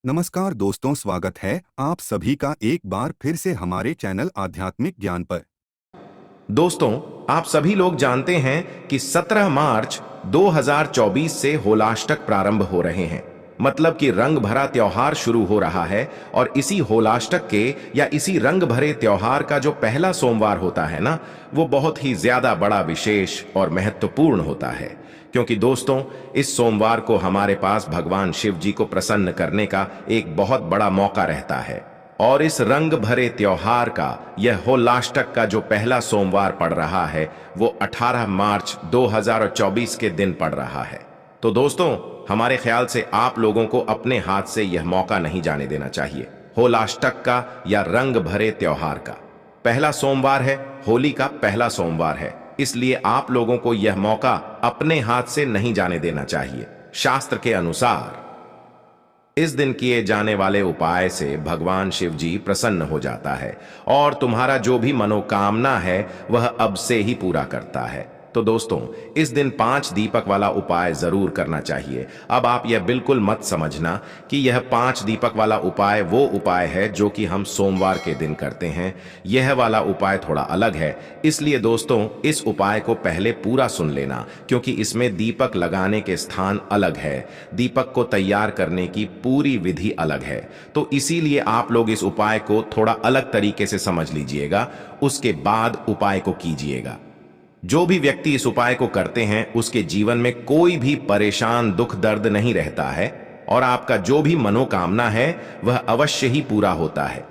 नमस्कार दोस्तों, स्वागत है आप सभी का एक बार फिर से हमारे चैनल आध्यात्मिक ज्ञान पर। दोस्तों, आप सभी लोग जानते हैं कि 17 मार्च 2024 से होलाष्टक प्रारंभ हो रहे हैं। मतलब कि रंग भरा त्योहार शुरू हो रहा है और इसी होलाष्टक के या इसी रंग भरे त्योहार का जो पहला सोमवार होता है ना, वो बहुत ही ज्यादा बड़ा, विशेष और महत्वपूर्ण होता है। क्योंकि दोस्तों, इस सोमवार को हमारे पास भगवान शिव जी को प्रसन्न करने का एक बहुत बड़ा मौका रहता है। और इस रंग भरे त्योहार का यह होलाष्टक का जो पहला सोमवार पड़ रहा है वो 18 मार्च 2024 के दिन पड़ रहा है। तो दोस्तों, हमारे ख्याल से आप लोगों को अपने हाथ से यह मौका नहीं जाने देना चाहिए। होलाष्टक का या रंग भरे त्योहार का पहला सोमवार है, होली का पहला सोमवार है, इसलिए आप लोगों को यह मौका अपने हाथ से नहीं जाने देना चाहिए। शास्त्र के अनुसार इस दिन किए जाने वाले उपाय से भगवान शिव जी प्रसन्न हो जाता है और तुम्हारा जो भी मनोकामना है वह अब से ही पूरा करता है। तो दोस्तों, इस दिन 5 दीपक वाला उपाय जरूर करना चाहिए। अब आप यह बिल्कुल मत समझना कि यह 5 दीपक वाला उपाय वो उपाय है जो कि हम सोमवार के दिन करते हैं। यह वाला उपाय थोड़ा अलग है, इसलिए दोस्तों इस उपाय को पहले पूरा सुन लेना, क्योंकि इसमें दीपक लगाने के स्थान अलग है, दीपक को तैयार करने की पूरी विधि अलग है। तो इसीलिए आप लोग इस उपाय को थोड़ा अलग तरीके से समझ लीजिएगा, उसके बाद उपाय को कीजिएगा। जो भी व्यक्ति इस उपाय को करते हैं उसके जीवन में कोई भी परेशान, दुख दर्द नहीं रहता है और आपका जो भी मनोकामना है वह अवश्य ही पूरा होता है।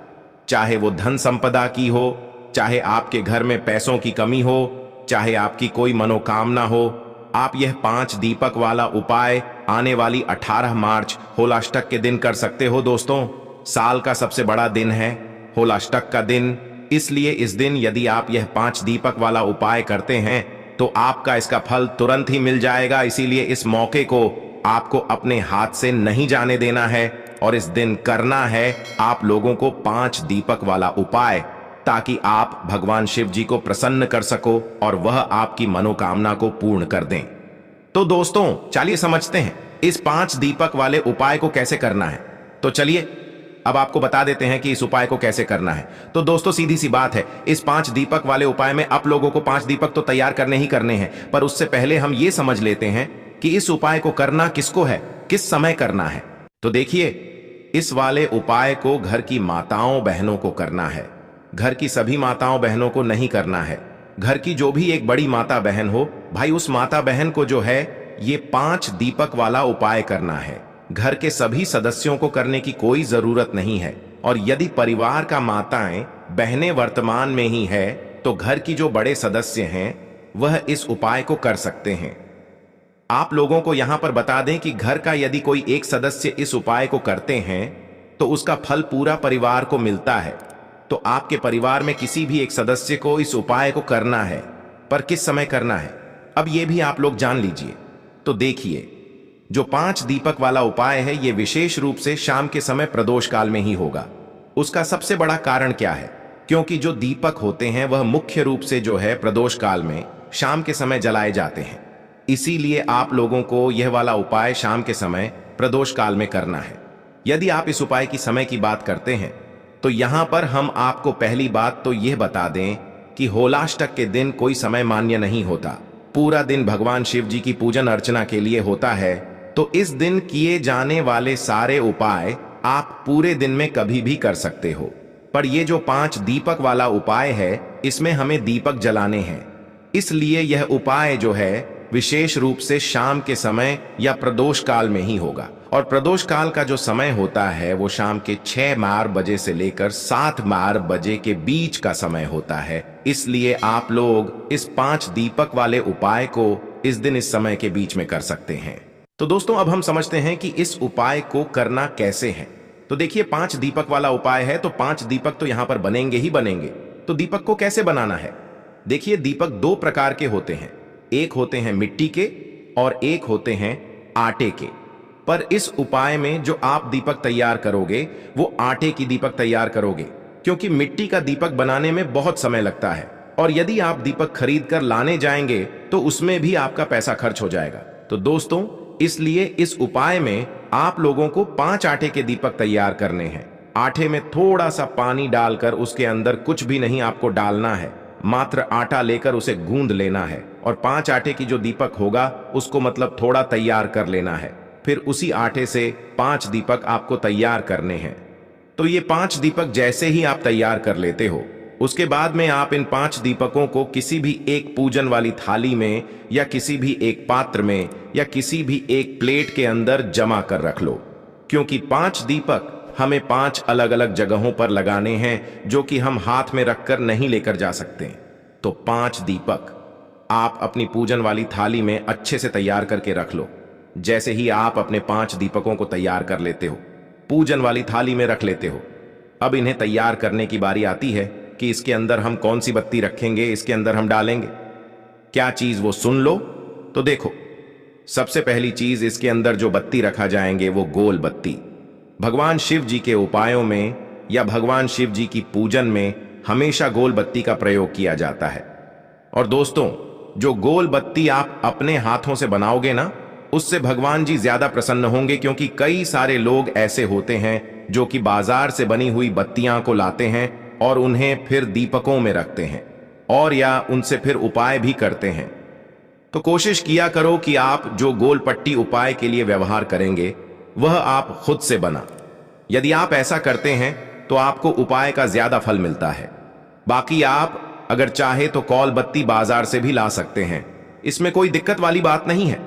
चाहे वो धन संपदा की हो, चाहे आपके घर में पैसों की कमी हो, चाहे आपकी कोई मनोकामना हो, आप यह 5 दीपक वाला उपाय आने वाली 18 मार्च होलाष्टक के दिन कर सकते हो। दोस्तों, साल का सबसे बड़ा दिन है होलाष्टक का दिन, इसलिए इस दिन यदि आप यह 5 दीपक वाला उपाय करते हैं तो आपका इसका फल तुरंत ही मिल जाएगा। इसीलिए इस मौके को आपको अपने हाथ से नहीं जाने देना है और इस दिन करना है आप लोगों को 5 दीपक वाला उपाय, ताकि आप भगवान शिव जी को प्रसन्न कर सको और वह आपकी मनोकामना को पूर्ण कर दें। तो दोस्तों, चलिए समझते हैं इस 5 दीपक वाले उपाय को कैसे करना है। तो चलिए अब आपको बता देते हैं कि इस उपाय को कैसे करना है। तो दोस्तों, सीधी सी बात है, इस 5 दीपक वाले उपाय में आप लोगों को 5 दीपक तो तैयार करने ही करने हैं, पर उससे पहले हम ये समझ लेते हैं कि इस उपाय को करना किसको है, किस समय करना है। तो देखिए, इस वाले उपाय को घर की माताओं बहनों को करना है। घर की सभी माताओं बहनों को नहीं करना है। घर की जो भी एक बड़ी माता बहन हो, भाई उस माता बहन को जो है ये 5 दीपक वाला उपाय करना है। घर के सभी सदस्यों को करने की कोई जरूरत नहीं है। और यदि परिवार का माताएं बहनें वर्तमान में ही है तो घर की जो बड़े सदस्य हैं वह इस उपाय को कर सकते हैं। आप लोगों को यहां पर बता दें कि घर का यदि कोई एक सदस्य इस उपाय को करते हैं तो उसका फल पूरा परिवार को मिलता है। तो आपके परिवार में किसी भी एक सदस्य को इस उपाय को करना है, पर किस समय करना है अब यह भी आप लोग जान लीजिए। तो देखिए, जो 5 दीपक वाला उपाय है ये विशेष रूप से शाम के समय प्रदोष काल में ही होगा। उसका सबसे बड़ा कारण क्या है? क्योंकि जो दीपक होते हैं वह मुख्य रूप से जो है प्रदोष काल में शाम के समय जलाए जाते हैं। इसीलिए आप लोगों को यह वाला उपाय शाम के समय प्रदोष काल में करना है। यदि आप इस उपाय की समय की बात करते हैं तो यहां पर हम आपको पहली बात तो यह बता दें कि होलाष्टक के दिन कोई समय मान्य नहीं होता। पूरा दिन भगवान शिव जी की पूजन अर्चना के लिए होता है। तो इस दिन किए जाने वाले सारे उपाय आप पूरे दिन में कभी भी कर सकते हो। पर ये जो 5 दीपक वाला उपाय है इसमें हमें दीपक जलाने हैं, इसलिए यह उपाय जो है विशेष रूप से शाम के समय या प्रदोष काल में ही होगा। और प्रदोष काल का जो समय होता है वो शाम के 6 बजे से लेकर 7 बजे के बीच का समय होता है। इसलिए आप लोग इस 5 दीपक वाले उपाय को इस दिन इस समय के बीच में कर सकते हैं। तो दोस्तों, अब हम समझते हैं कि इस उपाय को करना कैसे है। तो देखिए, 5 दीपक वाला उपाय है तो 5 दीपक तो यहां पर बनेंगे ही बनेंगे। तो दीपक को कैसे बनाना है? देखिए, दीपक 2 प्रकार के होते हैं, एक होते हैं मिट्टी के और एक होते हैं आटे के। पर इस उपाय में जो आप दीपक तैयार करोगे वो आटे की दीपक तैयार करोगे, क्योंकि मिट्टी का दीपक बनाने में बहुत समय लगता है और यदि आप दीपक खरीद कर लाने जाएंगे तो उसमें भी आपका पैसा खर्च हो जाएगा। तो दोस्तों, इसलिए इस उपाय में आप लोगों को 5 आटे के दीपक तैयार करने हैं। आटे में थोड़ा सा पानी डालकर उसके अंदर कुछ भी नहीं आपको डालना है, मात्र आटा लेकर उसे गूंद लेना है और 5 आटे की जो दीपक होगा उसको मतलब थोड़ा तैयार कर लेना है। फिर उसी आटे से 5 दीपक आपको तैयार करने हैं। तो ये 5 दीपक जैसे ही आप तैयार कर लेते हो, उसके बाद में आप इन 5 दीपकों को किसी भी एक पूजन वाली थाली में या किसी भी एक पात्र में या किसी भी एक प्लेट के अंदर जमा कर रख लो, क्योंकि 5 दीपक हमें 5 अलग अलग जगहों पर लगाने हैं जो कि हम हाथ में रखकर नहीं लेकर जा सकते। तो 5 दीपक आप अपनी पूजन वाली थाली में अच्छे से तैयार करके रख लो। जैसे ही आप अपने 5 दीपकों को तैयार कर लेते हो, पूजन वाली थाली में रख लेते हो, अब इन्हें तैयार करने की बारी आती है कि इसके अंदर हम कौन सी बत्ती रखेंगे, इसके अंदर हम डालेंगे क्या चीज, वो सुन लो। तो देखो, सबसे पहली चीज इसके अंदर जो बत्ती रखा जाएंगे वो गोल बत्ती। भगवान शिव जी के उपायों में या भगवान शिव जी की पूजन में हमेशा गोल बत्ती का प्रयोग किया जाता है। और दोस्तों, जो गोल बत्ती आप अपने हाथों से बनाओगे ना, उससे भगवान जी ज्यादा प्रसन्न होंगे, क्योंकि कई सारे लोग ऐसे होते हैं जो कि बाजार से बनी हुई बत्तियां को लाते हैं और उन्हें फिर दीपकों में रखते हैं और या उनसे फिर उपाय भी करते हैं। तो कोशिश किया करो कि आप जो गोल पट्टी उपाय के लिए व्यवहार करेंगे वह आप खुद से बना। यदि आप ऐसा करते हैं तो आपको उपाय का ज्यादा फल मिलता है। बाकी आप अगर चाहे तो कौल बत्ती बाजार से भी ला सकते हैं, इसमें कोई दिक्कत वाली बात नहीं है।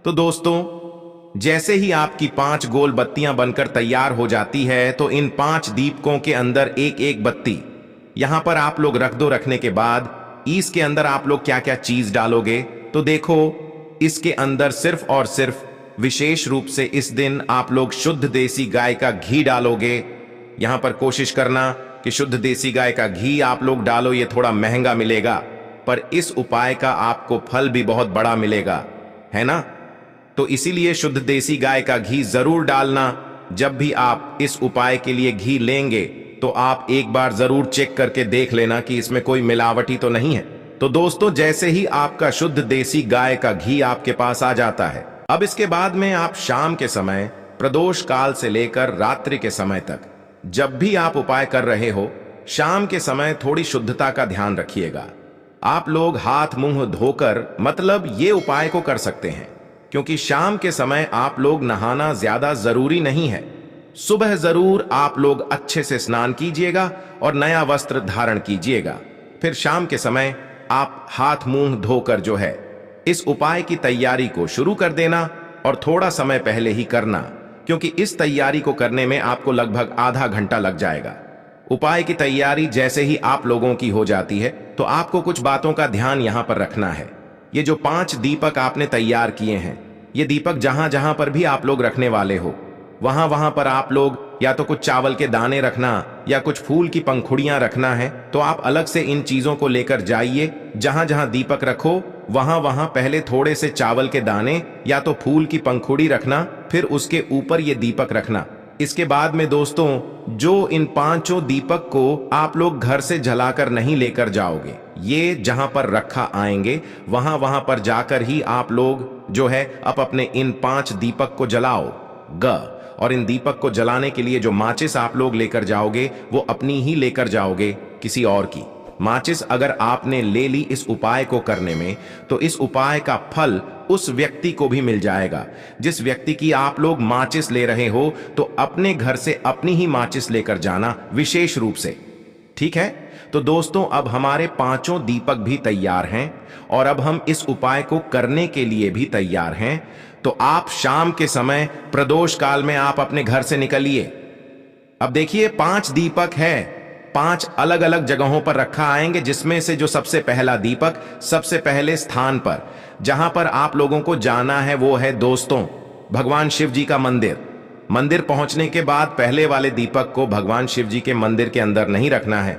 तो दोस्तों, जैसे ही आपकी 5 गोल बत्तियां बनकर तैयार हो जाती है तो इन 5 दीपकों के अंदर एक एक बत्ती यहां पर आप लोग रख दो। रखने के बाद इसके अंदर आप लोग क्या क्या चीज डालोगे, तो देखो, इसके अंदर सिर्फ और सिर्फ विशेष रूप से इस दिन आप लोग शुद्ध देसी गाय का घी डालोगे। यहां पर कोशिश करना कि शुद्ध देसी गाय का घी आप लोग डालो। ये थोड़ा महंगा मिलेगा, पर इस उपाय का आपको फल भी बहुत बड़ा मिलेगा, है ना। तो इसीलिए शुद्ध देसी गाय का घी जरूर डालना। जब भी आप इस उपाय के लिए घी लेंगे तो आप एक बार जरूर चेक करके देख लेना कि इसमें कोई मिलावटी तो नहीं है। तो दोस्तों, जैसे ही आपका शुद्ध देसी गाय का घी आपके पास आ जाता है, अब इसके बाद में आप शाम के समय प्रदोष काल से लेकर रात्रि के समय तक जब भी आप उपाय कर रहे हो, शाम के समय थोड़ी शुद्धता का ध्यान रखिएगा। आप लोग हाथ मुंह धोकर मतलब ये उपाय को कर सकते हैं, क्योंकि शाम के समय आप लोग नहाना ज्यादा जरूरी नहीं है। सुबह जरूर आप लोग अच्छे से स्नान कीजिएगा और नया वस्त्र धारण कीजिएगा। फिर शाम के समय आप हाथ मुंह धोकर जो है इस उपाय की तैयारी को शुरू कर देना, और थोड़ा समय पहले ही करना, क्योंकि इस तैयारी को करने में आपको लगभग आधा घंटा लग जाएगा। उपाय की तैयारी जैसे ही आप लोगों की हो जाती है तो आपको कुछ बातों का ध्यान यहां पर रखना है। ये जो 5 दीपक आपने तैयार किए हैं, ये दीपक जहां जहां पर भी आप लोग रखने वाले हो, वहां वहां पर आप लोग या तो कुछ चावल के दाने रखना या कुछ फूल की पंखुड़ियां रखना है। तो आप अलग से इन चीजों को लेकर जाइए। जहां जहां दीपक रखो वहां वहां पहले थोड़े से चावल के दाने या तो फूल की पंखुड़ी रखना, फिर उसके ऊपर ये दीपक रखना। इसके बाद में दोस्तों, जो इन 5 दीपक को आप लोग घर से जलाकर नहीं लेकर जाओगे, ये जहां पर रखा आएंगे वहां वहां पर जाकर ही आप लोग जो है अब अपने इन 5 दीपक को जलाओ ग। और इन दीपक को जलाने के लिए जो माचिस आप लोग लेकर जाओगे वो अपनी ही लेकर जाओगे, किसी और की माचिस अगर आपने ले ली इस उपाय को करने में, तो इस उपाय का फल उस व्यक्ति को भी मिल जाएगा जिस व्यक्ति की आप लोग माचिस ले रहे हो। तो अपने घर से अपनी ही माचिस लेकर जाना विशेष रूप से, ठीक है। तो दोस्तों, अब हमारे 5 दीपक भी तैयार हैं और अब हम इस उपाय को करने के लिए भी तैयार हैं। तो आप शाम के समय प्रदोष काल में आप अपने घर से निकलिए। अब देखिए, 5 दीपक है, 5 अलग अलग जगहों पर रखा आएंगे, जिसमें से जो सबसे पहला दीपक सबसे पहले स्थान पर जहां पर आप लोगों को जाना है वो है दोस्तों भगवान शिव जी का मंदिर। मंदिर पहुंचने के बाद पहले वाले दीपक को भगवान शिव जी के मंदिर के अंदर नहीं रखना है,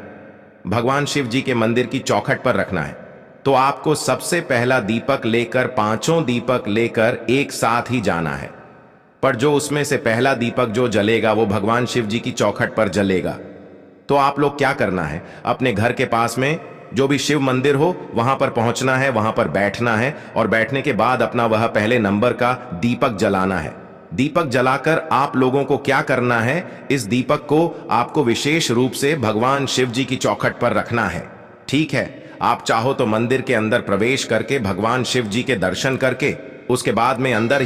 भगवान शिव जी के मंदिर की चौखट पर रखना है। तो आपको सबसे पहला दीपक लेकर 5 दीपक लेकर एक साथ ही जाना है, पर जो उसमें से पहला दीपक जो जलेगा वो भगवान शिव जी की चौखट पर जलेगा। तो आप लोग क्या करना है, अपने घर के पास में जो भी शिव मंदिर हो वहां पर पहुंचना है, वहां पर बैठना है और बैठने के बाद अपना वह पहले नंबर का दीपक जलाना है। दीपक जलाकर आप लोगों को क्या करना है, इस दीपक को आपको विशेष रूप से भगवान शिव जी की चौखट पर रखना है। ठीक है, आप चाहो तो मंदिर के अंदर प्रवेश करके भगवान शिव जी के दर्शन करके उसके बाद में अंदर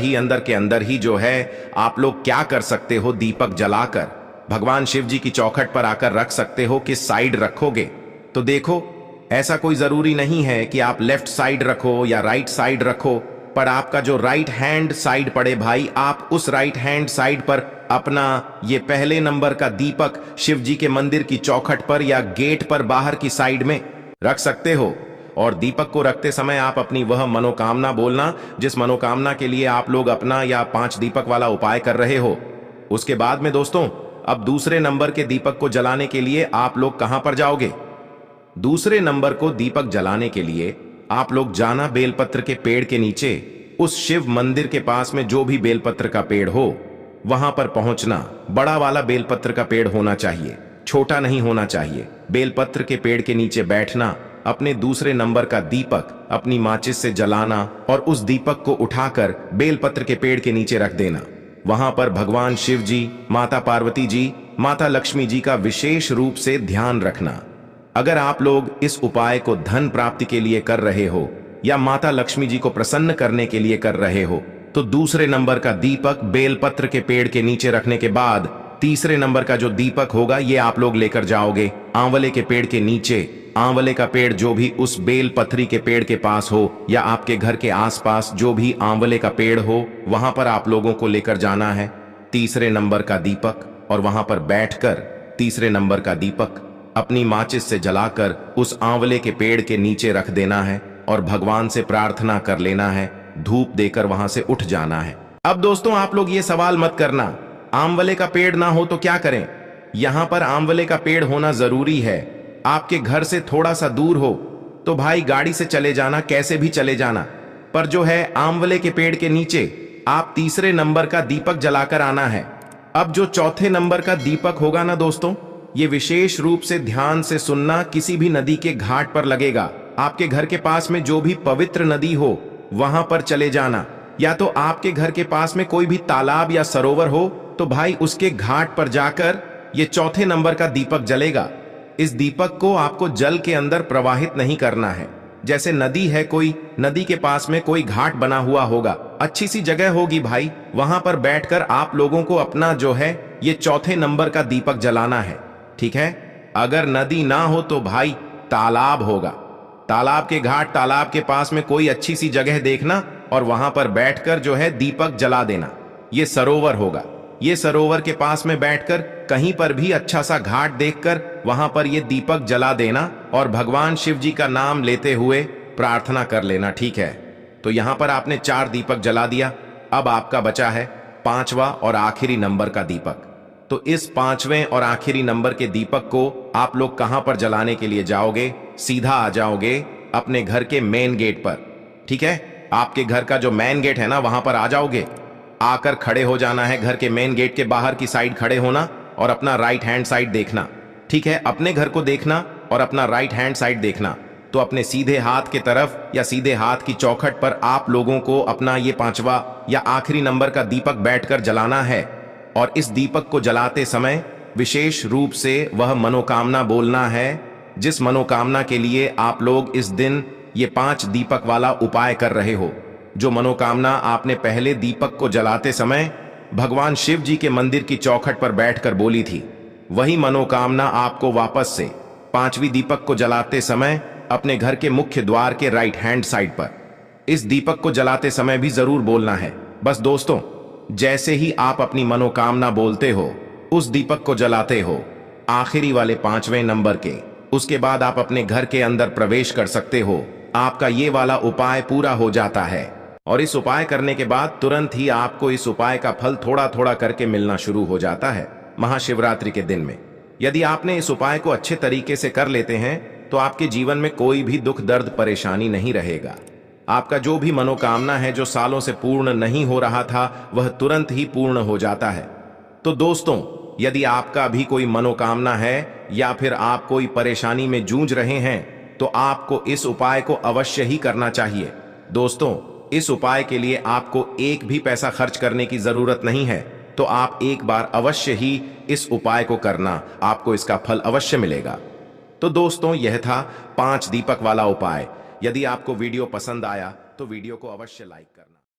ही जो है आप लोग क्या कर सकते हो, दीपक जलाकर भगवान शिव जी की चौखट पर आकर रख सकते हो। किस साइड रखोगे तो देखो, ऐसा कोई जरूरी नहीं है कि आप लेफ्ट साइड रखो या राइट साइड रखो, पर आपका जो राइट हैंड साइड पड़े भाई, आप उस राइट हैंड साइड पर अपना ये पहले नंबर का दीपक शिव जी के मंदिर की चौखट पर या गेट पर बाहर की साइड में रख सकते हो। और दीपक को रखते समय आप अपनी वह मनोकामना बोलना जिस मनोकामना के लिए आप लोग अपना या 5 दीपक वाला उपाय कर रहे हो। उसके बाद में दोस्तों, अब दूसरे नंबर के दीपक को जलाने के लिए आप लोग कहां पर जाओगे? दूसरे नंबर को दीपक जलाने के लिए आप लोग जाना बेलपत्र के पेड़ के नीचे, उस शिव मंदिर के पास में जो भी बेलपत्र का पेड़ हो वहां पर पहुंचना। बड़ा वाला बेलपत्र का पेड़ होना चाहिए, छोटा नहीं होना चाहिए। बेलपत्र के पेड़ के नीचे बैठना, अपने दूसरे नंबर का दीपक अपनी माचिस से जलाना और उस दीपक को उठाकर बेलपत्र के पेड़ के नीचे रख देना। वहां पर भगवान शिव जी, माता पार्वती जी, माता लक्ष्मी जी का विशेष रूप से ध्यान रखना। अगर आप लोग इस उपाय को धन प्राप्ति के लिए कर रहे हो या माता लक्ष्मी जी को प्रसन्न करने के लिए कर रहे हो, तो दूसरे नंबर का दीपक बेलपत्र के पेड़ के नीचे रखने के बाद तीसरे नंबर का जो दीपक होगा ये आप लोग लेकर जाओगे आंवले के पेड़ के नीचे। आंवले का पेड़ जो भी उस बेलपत्री के पेड़ के पास हो या आपके घर के आसपास जो भी आंवले का पेड़ हो, वहां पर आप लोगों को लेकर जाना है तीसरे नंबर का दीपक, और वहां पर बैठकर तीसरे नंबर का दीपक अपनी माचिस से जलाकर उस आंवले के पेड़ के नीचे रख देना है और भगवान से प्रार्थना कर लेना है, धूप देकर वहां से उठ जाना है। अब दोस्तों, आप लोग ये सवाल मत करना आंवले का पेड़ ना हो तो क्या करें। यहां पर आंवले का पेड़ होना जरूरी है। आपके घर से थोड़ा सा दूर हो तो भाई गाड़ी से चले जाना, कैसे भी चले जाना, पर जो है आंवले के पेड़ के नीचे आप तीसरे नंबर का दीपक जलाकर आना है। अब जो चौथे नंबर का दीपक होगा ना दोस्तों, ये विशेष रूप से ध्यान से सुनना, किसी भी नदी के घाट पर लगेगा। आपके घर के पास में जो भी पवित्र नदी हो वहां पर चले जाना, या तो आपके घर के पास में कोई भी तालाब या सरोवर हो तो भाई उसके घाट पर जाकर ये चौथे नंबर का दीपक जलेगा। इस दीपक को आपको जल के अंदर प्रवाहित नहीं करना है। जैसे नदी है, कोई नदी के पास में कोई घाट बना हुआ होगा, अच्छी सी जगह होगी भाई, वहां पर बैठकर आप लोगों को अपना जो है ये चौथे नंबर का दीपक जलाना है। ठीक है, अगर नदी ना हो तो भाई तालाब होगा, तालाब के घाट, तालाब के पास में कोई अच्छी सी जगह देखना और वहां पर बैठकर जो है दीपक जला देना। ये सरोवर होगा, ये सरोवर के पास में बैठकर कहीं पर भी अच्छा सा घाट देखकर वहां पर ये दीपक जला देना और भगवान शिव जी का नाम लेते हुए प्रार्थना कर लेना। ठीक है, तो यहां पर आपने 4 दीपक जला दिया। अब आपका बचा है 5वां और आखिरी नंबर का दीपक। तो इस 5वें और आखिरी नंबर के दीपक को आप लोग कहां पर जलाने के लिए जाओगे? सीधा आ जाओगे अपने घर के मेन गेट पर। ठीक है, आपके घर का जो मेन गेट है ना, वहां पर आ जाओगे। आकर खड़े हो जाना है, घर के मेन गेट के बाहर की साइड खड़े होना और अपना राइट हैंड साइड देखना। ठीक है, अपने घर को देखना और अपना राइट हैंड साइड देखना। तो अपने सीधे हाथ के तरफ या सीधे हाथ की चौखट पर आप लोगों को अपना ये 5वां या आखिरी नंबर का दीपक बैठकर जलाना है। और इस दीपक को जलाते समय विशेष रूप से वह मनोकामना बोलना है जिस मनोकामना के लिए आप लोग इस दिन ये 5 दीपक वाला उपाय कर रहे हो। जो मनोकामना आपने पहले दीपक को जलाते समय भगवान शिव जी के मंदिर की चौखट पर बैठकर बोली थी, वही मनोकामना आपको वापस से 5वीं दीपक को जलाते समय अपने घर के मुख्य द्वार के राइट हैंड साइड पर इस दीपक को जलाते समय भी जरूर बोलना है। बस दोस्तों, जैसे ही आप अपनी मनोकामना बोलते हो, उस दीपक को जलाते हो आखिरी वाले 5वें नंबर के, उसके बाद आप अपने घर के अंदर प्रवेश कर सकते हो। आपका ये वाला उपाय पूरा हो जाता है और इस उपाय करने के बाद तुरंत ही आपको इस उपाय का फल थोड़ा थोड़ा करके मिलना शुरू हो जाता है महाशिवरात्रि के दिन में। यदि आपने इस उपाय को अच्छे तरीके से कर लेते हैं तो आपके जीवन में कोई भी दुख दर्द परेशानी नहीं रहेगा। आपका जो भी मनोकामना है जो सालों से पूर्ण नहीं हो रहा था, वह तुरंत ही पूर्ण हो जाता है। तो दोस्तों, यदि आपका भी कोई मनोकामना है या फिर आप कोई परेशानी में जूझ रहे हैं तो आपको इस उपाय को अवश्य ही करना चाहिए। दोस्तों, इस उपाय के लिए आपको एक भी पैसा खर्च करने की जरूरत नहीं है, तो आप एक बार अवश्य ही इस उपाय को करना, आपको इसका फल अवश्य मिलेगा। तो दोस्तों, यह था 5 दीपक वाला उपाय। यदि आपको वीडियो पसंद आया तो वीडियो को अवश्य लाइक करना।